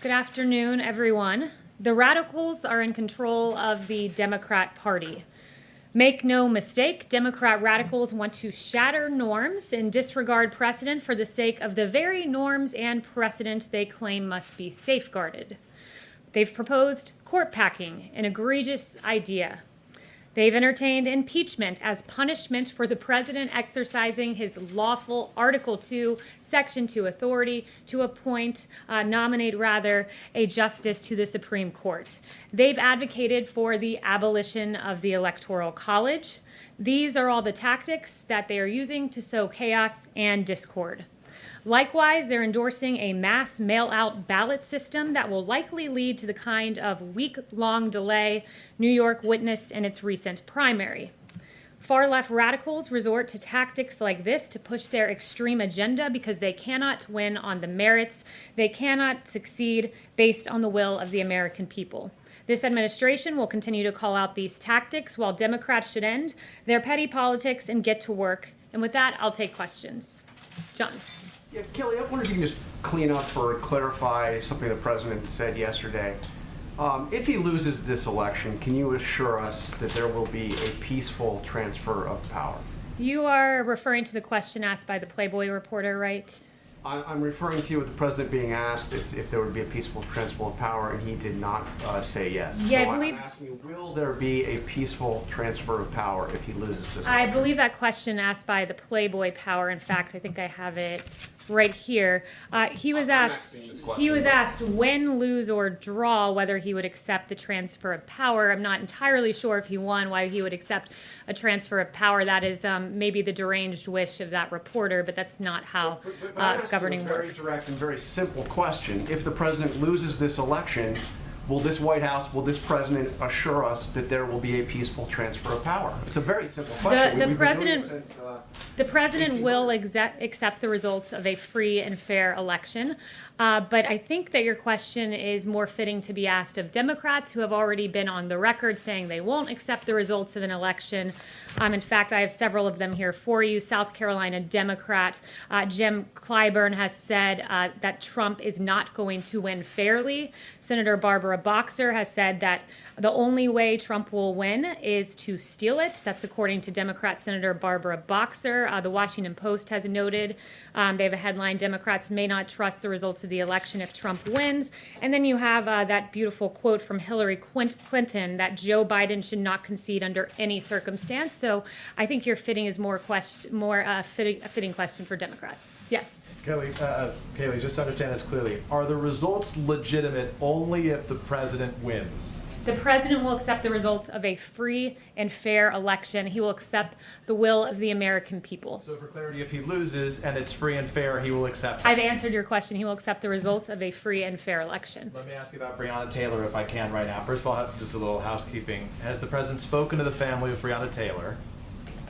Good afternoon, everyone. The radicals are in control of the Democrat Party. Make no mistake, Democrat radicals want to shatter norms and disregard precedent for the sake of the very norms and precedent they claim must be safeguarded. They've proposed court packing, an egregious idea. They've entertained impeachment as punishment for the president exercising his lawful Article 2, Section 2 authority to nominate a justice to the Supreme Court. They've advocated for the abolition of the Electoral College. These are all the tactics that they are using to sow chaos and discord. Likewise, they're endorsing a mass mail-out ballot system that will likely lead to the kind of week-long delay New York witnessed in its recent primary. Far-left radicals resort to tactics like this to push their extreme agenda because they cannot win on the merits. They cannot succeed based on the will of the American people. This administration will continue to call out these tactics while Democrats should end their petty politics and get to work. And with that, I'll take questions. John. Yeah, Kayleigh, I wonder if you can just clean up or clarify something the president said yesterday. If he loses this election, can you assure us that there will be a peaceful transfer of power? You are referring to the question asked by the Playboy reporter, right? I'm referring to you with the president being asked if there would be a peaceful transfer of power, and he did not say yes. Yeah, so I believe. I'm asking you, will there be a peaceful transfer of power if he loses this election? I believe that question asked by the Playboy Power. In fact, I think I have it right here. He was asked when, lose, or draw whether he would accept the transfer of power. I'm not entirely sure if he won why he would accept a transfer of power. That is maybe the deranged wish of that reporter, but that's not how governing works. Very direct and very simple question. If the president loses this election, will this White House, will this president assure us that there will be a peaceful transfer of power? It's a very simple question. The president will accept the results of a free and fair election. But I think that your question is more fitting to be asked of Democrats who have already been on the record saying they won't accept the results of an election. In fact, I have several of them here for you. South Carolina Democrat Jim Clyburn has said that Trump is not going to win fairly. Senator Barbara Boxer has said that the only way Trump will win is to steal it. That's according to Democrat Senator Barbara Boxer. The Washington Post has noted, they have a headline, Democrats may not trust the results of the election if Trump wins. And then you have that beautiful quote from Hillary Clinton that Joe Biden should not concede under any circumstance. So I think your fitting is a fitting question for Democrats. Yes. Kayleigh, just to understand this clearly, are the results legitimate only if the president wins? The president will accept the results of a free and fair election. He will accept the will of the American people. So for clarity, if he loses and it's free and fair, he will accept it? I've answered your question. He will accept the results of a free and fair election. Let me ask you about Breonna Taylor, if I can, right now. First of all, just a little housekeeping. Has the president spoken to the family of Breonna Taylor?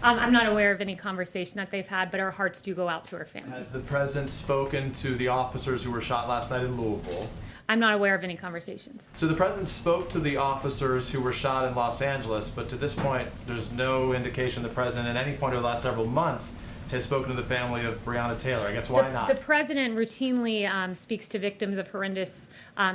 I'm not aware of any conversation that they've had, but our hearts do go out to her family. Has the president spoken to the officers who were shot last night in Louisville? I'm not aware of any conversations. So the president spoke to the officers who were shot in Los Angeles, but to this point, there's no indication the president at any point over the last several months has spoken to the family of Breonna Taylor. I guess why not? The president routinely speaks to victims of horrendous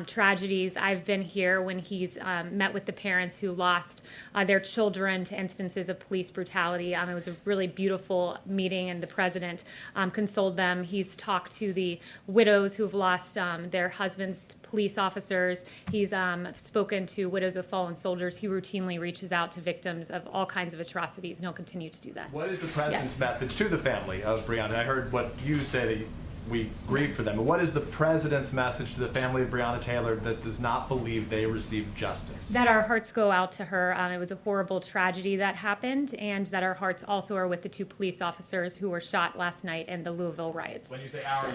tragedies. I've been here when he's met with the parents who lost their children to instances of police brutality. It was a really beautiful meeting, and the president consoled them. He's talked to the widows who've lost their husbands to police officers. He's spoken to widows of fallen soldiers. He routinely reaches out to victims of all kinds of atrocities, and he'll continue to do that. What is the president's message to the family of Breonna? I heard what you say, that we grieve for them, but what is the president's message to the family of Breonna Taylor that does not believe they received justice? That our hearts go out to her. It was a horrible tragedy that happened, and that our hearts also are with the two police officers who were shot last night in the Louisville riots. When you say our,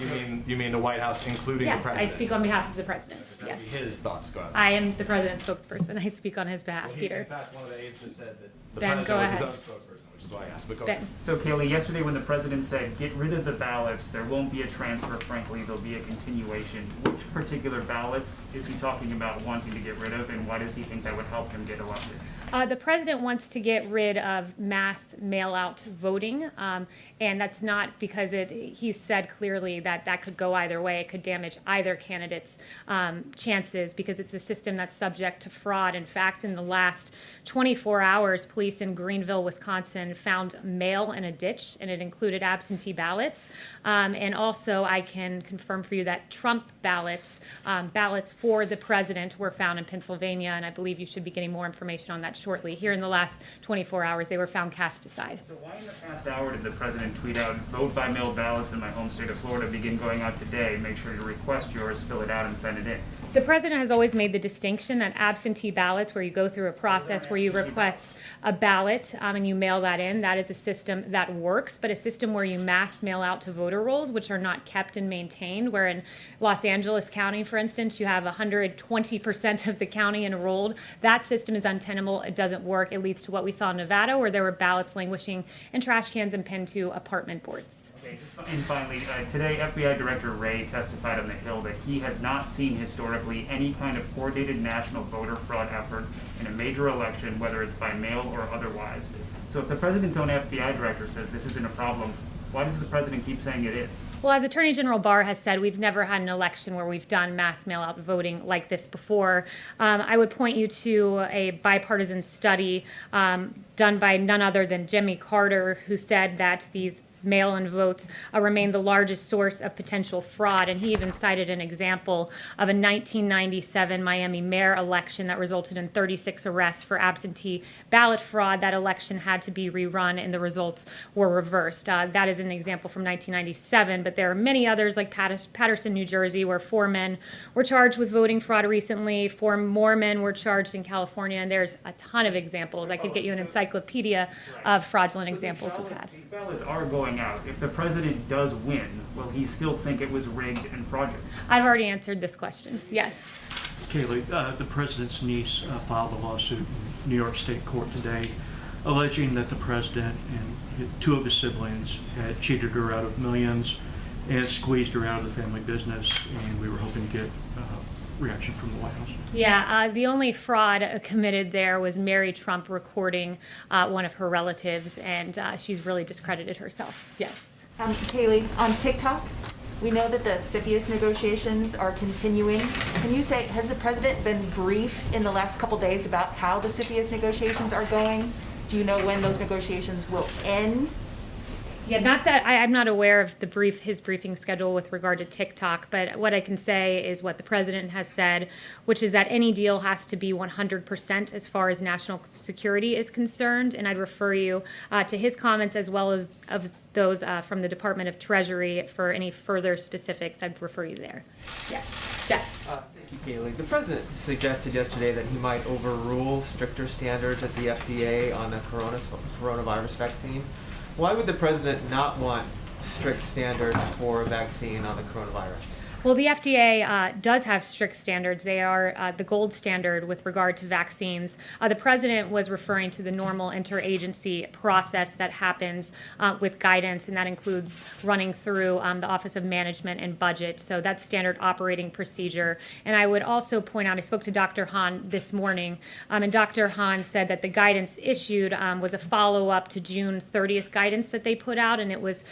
you mean the White House, including the president? Yes, I speak on behalf of the president. Yes. His thoughts, go ahead. I am the president's spokesperson. I speak on his behalf, Peter. In fact, one of the aides just said that the Ben, president was his go own ahead. spokesperson. which is why I asked. But go Ben. ahead. So, Kayleigh, yesterday when the president said, get rid of the ballots, there won't be a transfer, frankly, there'll be a continuation. Which particular ballots is he talking about wanting to get rid of, and why does he think that would help him get elected? The president wants to get rid of mass mail-out voting, and that's not because he said clearly that that could go either way. It could damage either candidate's chances because it's a system that's subject to fraud. In fact, in the last 24 hours, police in Greenville, Wisconsin, found mail in a ditch, and it included absentee ballots. And also, I can confirm for you that Trump ballots, ballots for the president, were found in Pennsylvania, and I believe you should be getting more information on that shortly. Here in the last 24 hours, they were found cast aside. So why in the past hour did the president tweet out, vote by mail ballots in my home state of Florida begin going out today, make sure to request yours, fill it out, and send it in? The president has always made the distinction that absentee ballots, where you go through a process where you request a ballot and you mail that in, that is a system that works, but a system where you mass mail out to voter rolls, which are not kept and maintained, where in Los Angeles County, for instance, you have 120% of the county enrolled, that system is untenable. It doesn't work. It leads to what we saw in Nevada, where there were ballots languishing in trash cans and pinned to apartment boards. Okay, and finally, today FBI Director Wray testified on the Hill that he has not seen historically any kind of coordinated national voter fraud effort in a major election, whether it's by mail or otherwise. So if the president's own FBI director says this isn't a problem, why does the president keep saying it is? Well, as Attorney General Barr has said, we've never had an election where we've done mass mail-out voting like this before. I would point you to a bipartisan study done by none other than Jimmy Carter, who said that these mail-in votes remain the largest source of potential fraud. And he even cited an example of a 1997 Miami mayor election that resulted in 36 arrests for absentee ballot fraud. That election had to be rerun and the results were reversed. That is an example from 1997, but there are many others like Patterson, New Jersey, where 4 men were charged with voting fraud recently. 4 more men were charged in California, and there's a ton of examples. I could get you an encyclopedia of fraudulent examples we've had. These ballots are going out. If the president does win, will he still think it was rigged and fraudulent? I've already answered this question. Yes. Kayleigh, the president's niece filed a lawsuit in New York State Court today alleging that the president and 2 of his siblings had cheated her out of millions and squeezed her out of the family business, and we were hoping to get reaction from the White House. Yeah, the only fraud committed there was Mary Trump recording one of her relatives, and she's really discredited herself. Yes. Kayleigh, on TikTok, we know that the CFIUS negotiations are continuing. Can you say, has the president been briefed in the last couple days about how the CFIUS negotiations are going? Do you know when those negotiations will end? Yeah, not that I'm not aware of his briefing schedule with regard to TikTok, but what I can say is what the president has said, which is that any deal has to be 100% as far as national security is concerned. And I'd refer you to his comments as well as of those from the Department of Treasury for any further specifics. I'd refer you there. Yes, Jeff. Thank you, Kayleigh. The president suggested yesterday that he might overrule stricter standards at the FDA on a coronavirus vaccine. Why would the president not want strict standards for a vaccine on the coronavirus? Well, the FDA does have strict standards. They are the gold standard with regard to vaccines. The president was referring to the normal interagency process that happens with guidance, and that includes running through the Office of Management and Budget. So that's standard operating procedure. And I would also point out, I spoke to Dr. Hahn this morning, and Dr. Hahn said that the guidance issued was a follow-up to June 30th guidance that they put out, and it was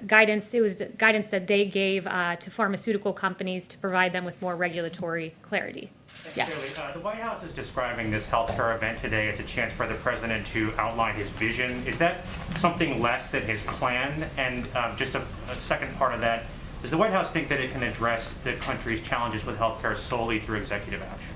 guidance that they gave to pharmaceutical companies to provide them with more regulatory clarity. Yes. The White House is describing this healthcare event today as a chance for the president to outline his vision. Is that something less than his plan? And just a second part of that, does the White House think that it can address the country's challenges with healthcare solely through executive action?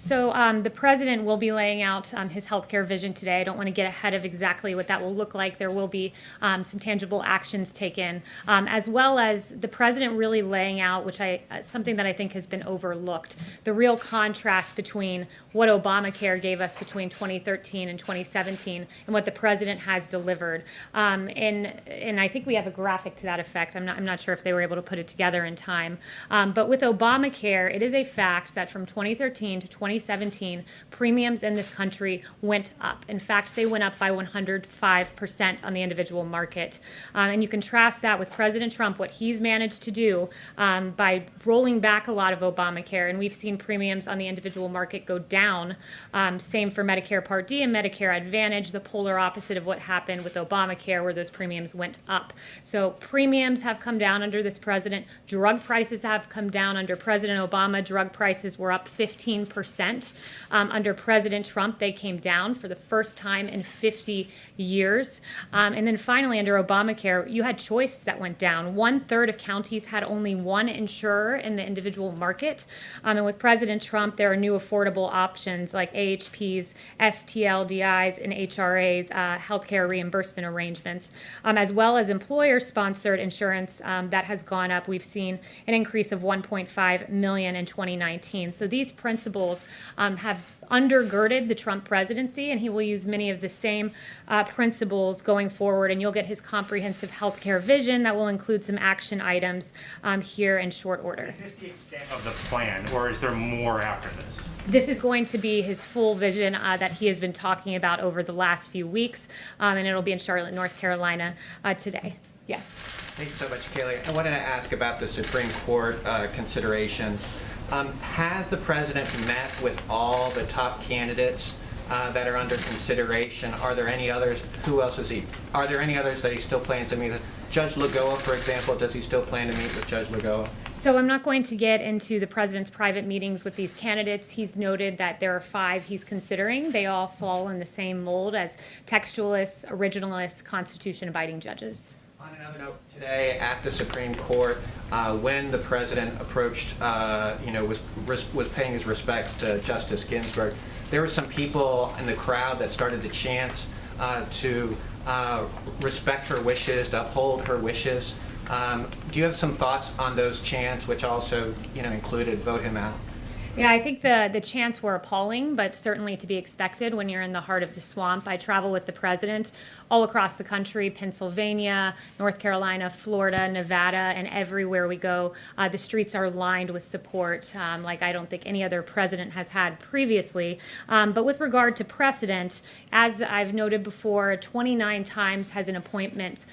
So the president will be laying out his healthcare vision today. I don't want to get ahead of exactly what that will look like. There will be some tangible actions taken, as well as the president really laying out, something that I think has been overlooked, the real contrast between what Obamacare gave us between 2013 and 2017 and what the president has delivered. And I think we have a graphic to that effect. I'm not sure if they were able to put it together in time. But with Obamacare, it is a fact that from 2013 to 2017, premiums in this country went up. In fact, they went up by 105% on the individual market. And you contrast that with President Trump, what he's managed to do by rolling back a lot of Obamacare. And we've seen premiums on the individual market go down. Same for Medicare Part D and Medicare Advantage, the polar opposite of what happened with Obamacare, where those premiums went up. So premiums have come down under this president. Drug prices have come down under President Obama. Drug prices were up 15%. Under President Trump, they came down for the first time in 50 years. And then finally, under Obamacare, you had choice that went down. 1/3 of counties had only one insurer in the individual market. And with President Trump, there are new affordable options like AHPs, STLDIs, and HRAs, healthcare reimbursement arrangements, as well as employer-sponsored insurance that has gone up. We've seen an increase of 1.5 million in 2019. So these principles have undergirded the Trump presidency, and he will use many of the same principles going forward, and you'll get his comprehensive healthcare vision that will include some action items here in short order. Is this the extent of the plan, or is there more after this? This is going to be his full vision that he has been talking about over the last few weeks, and it'll be in Charlotte, North Carolina today. Yes. Thanks so much, Kayleigh. I wanted to ask about the Supreme Court considerations. Has the president met with all the top candidates that are under consideration? Are there any others? Who else is he? Are there any others that he still plans to meet with? Judge Lagoa, for example, does he still plan to meet with Judge Lagoa? So I'm not going to get into the president's private meetings with these candidates. He's noted that there are 5 he's considering. They all fall in the same mold as textualists, originalists, Constitution-abiding judges. On another note, today at the Supreme Court, when the president approached, was paying his respects to Justice Ginsburg, there were some people in the crowd that started to chant to respect her wishes, to uphold her wishes. Do you have some thoughts on those chants, which also, included vote him out? Yeah, I think the chants were appalling, but certainly to be expected when you're in the heart of the swamp. I travel with the president all across the country, Pennsylvania, North Carolina, Florida, Nevada, and everywhere we go, the streets are lined with support like I don't think any other president has had previously. But with regard to precedent, as I've noted before, 29 times has an appointment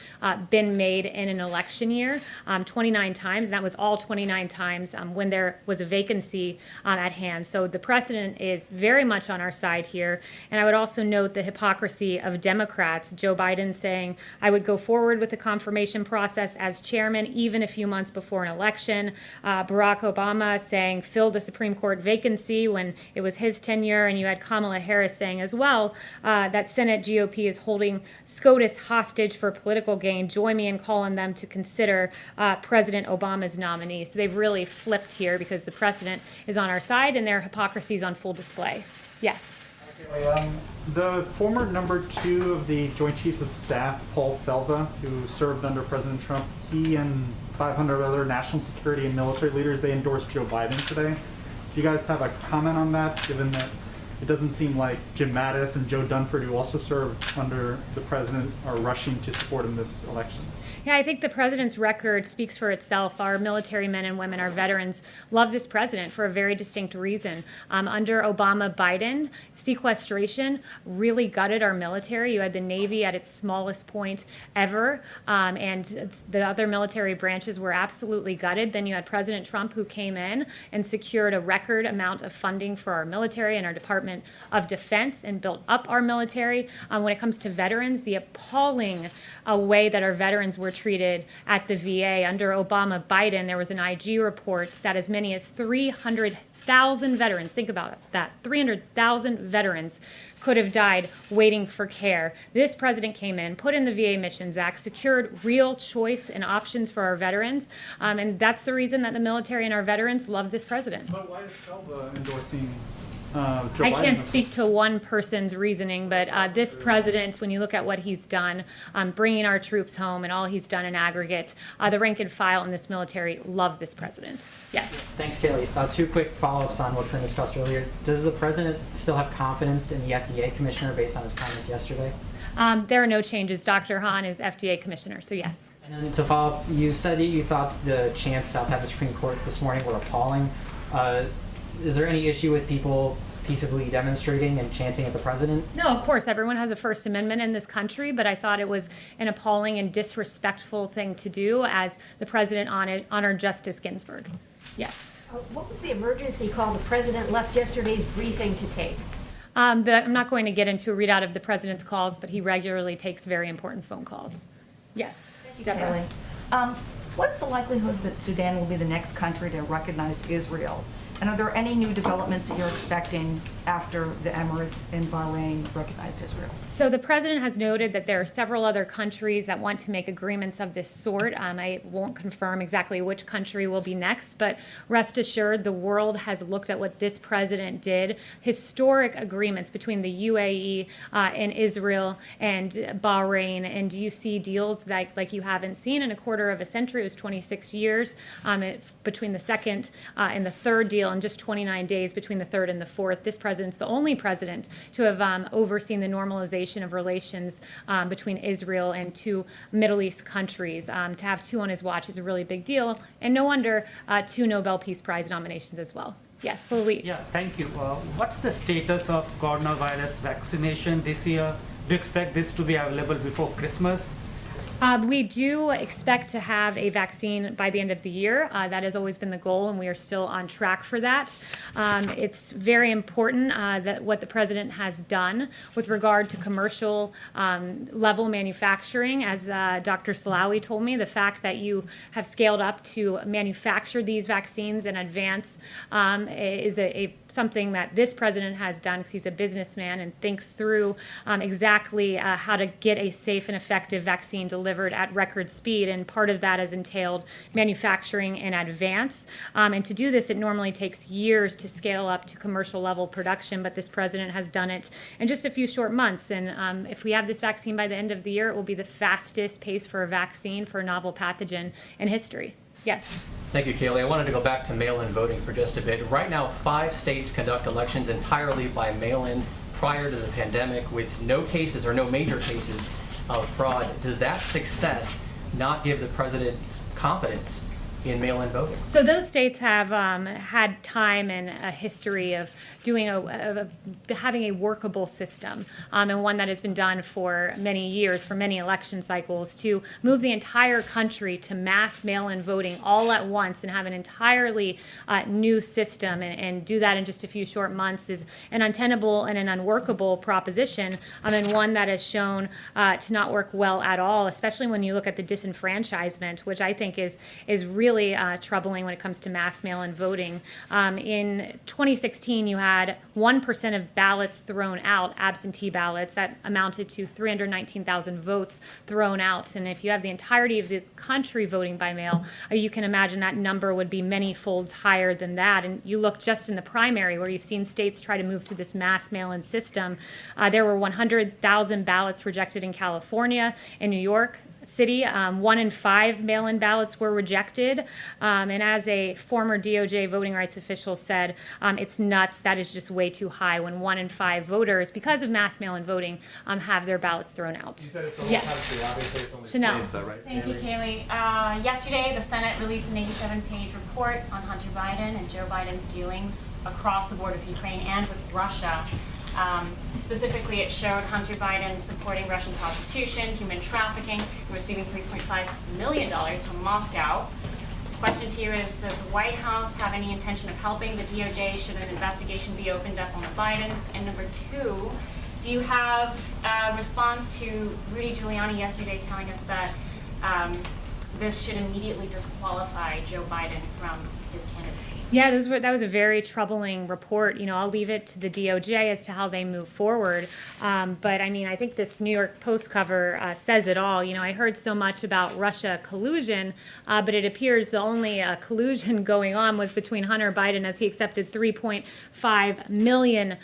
been made in an election year, 29 times, and that was all 29 times when there was a vacancy at hand. So the precedent is very much on our side here. And I would also note the hypocrisy of Democrats. Joe Biden saying, I would go forward with the confirmation process as chairman even a few months before an election. Barack Obama saying, fill the Supreme Court vacancy when it was his tenure. And you had Kamala Harris saying as well that Senate GOP is holding SCOTUS hostage for political gain. Join me in calling them to consider President Obama's nominee. So they've really flipped here because the precedent is on our side and their hypocrisy is on full display. Yes. The former number 2 of the Joint Chiefs of Staff, Paul Selva, who served under President Trump, he and 500 other national security and military leaders, they endorsed Joe Biden today. Do you guys have a comment on that, given that it doesn't seem like Jim Mattis and Joe Dunford, who also served under the president, are rushing to support him this election? Yeah, I think the president's record speaks for itself. Our military men and women, our veterans, love this president for a very distinct reason. Under Obama-Biden, sequestration really gutted our military. You had the Navy at its smallest point ever, and the other military branches were absolutely gutted. Then you had President Trump, who came in and secured a record amount of funding for our military and our Department of Defense and built up our military. When it comes to veterans, the appalling way that our veterans were treated at the VA. Under Obama-Biden, there was an IG report that as many as 300,000 veterans, think about that, 300,000 veterans could have died waiting for care. This president came in, put in the VA Missions Act, secured real choice and options for our veterans, and that's the reason that the military and our veterans love this president. But why is Selva endorsing Joe I Biden? can't speak to one person's reasoning, but this president, when you look at what he's done, bringing our troops home and all he's done in aggregate, the rank and file in this military love this president. Yes. Thanks, Kayleigh. 2 quick follow-ups on what's been discussed earlier. Does the president still have confidence in the FDA commissioner based on his comments yesterday? There are no changes. Dr. Hahn is FDA commissioner, so yes. And then to follow up, you said that you thought the chants outside the Supreme Court this morning were appalling. is there any issue with people peaceably demonstrating and chanting at the president? No, of course, everyone has a First Amendment in this country, but I thought it was an appalling and disrespectful thing to do as the president honored Justice Ginsburg. Yes. What was the emergency call the president left yesterday's briefing to take? I'm not going to get into a readout of the president's calls, but he regularly takes very important phone calls. Yes. Deborah. Kayleigh, what is the likelihood that Sudan will be the next country to recognize Israel? And are there any new developments that you're expecting after the Emirates and Bahrain recognized Israel? So the president has noted that there are several other countries that want to make agreements of this sort. I won't confirm exactly which country will be next, but rest assured the world has looked at what this president did. Historic agreements between the UAE and Israel and Bahrain, and you see deals like you haven't seen in a quarter of a century. It was 26 years between the second and the third deal, in just 29 days between the third and the fourth. This president's the only president to have overseen the normalization of relations between Israel and two Middle East countries. To have two on his watch is a really big deal, and no wonder two Nobel Peace Prize nominations as well. Yes, Louis. Yeah, thank you. What's the status of coronavirus vaccination this year? Do you expect this to be available before Christmas? We do expect to have a vaccine by the end of the year. That has always been the goal, and we are still on track for that. It's very important that what the president has done with regard to commercial level manufacturing. As Dr. Salawi told me, the fact that you have scaled up to manufacture these vaccines in advance is something that this president has done, because he's a businessman and thinks through exactly how to get a safe and effective vaccine delivered at record speed, and part of that has entailed manufacturing in advance. And to do this, it normally takes years to scale up to commercial level production, but this president has done it in just a few short months. And if we have this vaccine by the end of the year, it will be the fastest pace for a vaccine for a novel pathogen in history. Yes. Thank you, Kayleigh. I wanted to go back to mail-in voting for just a bit. Right now, 5 states conduct elections entirely by mail-in prior to the pandemic, with no cases or no major cases of fraud. Does that success not give the president confidence in mail-in voting? So those states have had time and a history of doing having a workable system, and one that has been done for many years, for many election cycles, to move the entire country to mass mail-in voting all at once and have an entirely new system, and do that in just a few short months is an untenable and an unworkable proposition, and one that has shown to not work well at all, especially when you look at the disenfranchisement, which I think is really troubling when it comes to mass mail-in voting. In 2016, you had 1% of ballots thrown out, absentee ballots, that amounted to 319,000 votes thrown out. And if you have the entirety of the country voting by mail, you can imagine that number would be many folds higher than that. And you look just in the primary, where you've seen states try to move to this mass mail-in system. There were 100,000 ballots rejected in California, in New York City. 1 in 5 mail-in ballots were rejected. And as a former DOJ voting rights official said, it's nuts. That is just way too high when 1 in 5 voters, because of mass mail-in voting, have their ballots thrown out. You said it's the Yes. whole country, obviously it's only Chanel. states, though, right? Thank you, Kayleigh. Yesterday, the Senate released an 87-page report on Hunter Biden and Joe Biden's dealings across the board with Ukraine and with Russia. Specifically, it showed Hunter Biden supporting Russian prostitution, human trafficking, and receiving $3.5 million from Moscow. The question to you is, does the White House have any intention of helping the DOJ should an investigation be opened up on the Bidens? And number 2, do you have a response to Rudy Giuliani yesterday telling us that this should immediately disqualify Joe Biden from his candidacy? Yeah, that was a very troubling report. I'll leave it to the DOJ as to how they move forward. But I mean, I think this New York Post cover says it all. I heard so much about Russia collusion, but it appears the only collusion going on was between Hunter Biden, as he accepted $3.5 million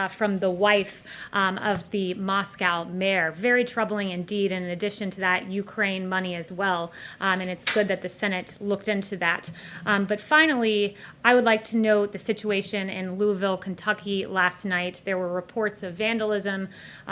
from the wife of the Moscow mayor. Very troubling indeed. And in addition to that, Ukraine money as well. And it's good that the Senate looked into that. But finally, I would like to note the situation in Louisville, Kentucky last night. There were reports of vandalism.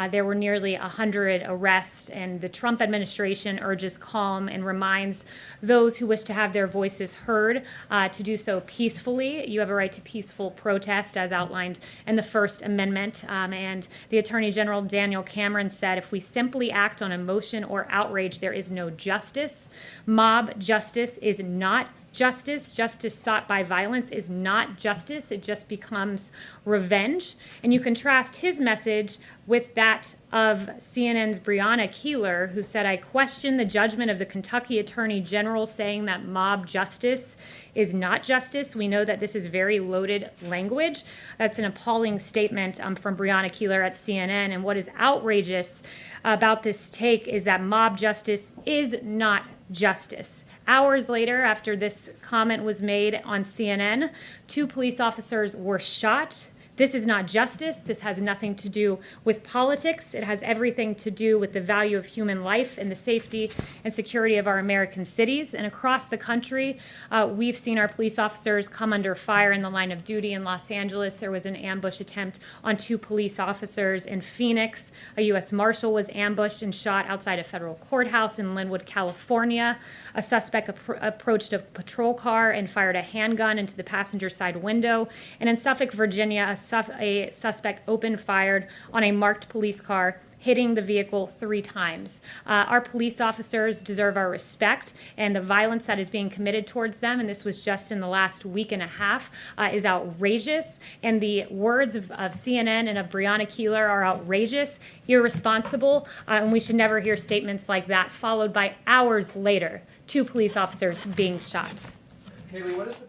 There were nearly 100 arrests, and the Trump administration urges calm and reminds those who wish to have their voices heard to do so peacefully. You have a right to peaceful protest as outlined in the First Amendment. And the Attorney General Daniel Cameron said, if we simply act on emotion or outrage, there is no justice. Mob justice is not justice. Justice sought by violence is not justice. It just becomes revenge. And you contrast his message with that of CNN's Breonna Keeler, who said, I question the judgment of the Kentucky Attorney General saying that mob justice is not justice. We know that this is very loaded language. That's an appalling statement from Breonna Keeler at CNN. And what is outrageous about this take is that mob justice is not justice. Hours later, after this comment was made on CNN, 2 police officers were shot. This is not justice. This has nothing to do with politics. It has everything to do with the value of human life and the safety and security of our American cities. And across the country, we've seen our police officers come under fire in the line of duty. In Los Angeles, there was an ambush attempt on 2 police officers. In Phoenix, a U.S. Marshal was ambushed and shot outside a federal courthouse. In Linwood, California, a suspect approached a patrol car and fired a handgun into the passenger side window. And in Suffolk, Virginia, a suspect opened fire on a marked police car, hitting the vehicle 3 times. Our police officers deserve our respect, and the violence that is being committed towards them, and this was just in the last week and a half, is outrageous. And the words of CNN and of Breonna Keeler are outrageous, irresponsible, and we should never hear statements like that, followed by hours later, 2 police officers being shot. Kayleigh, what is the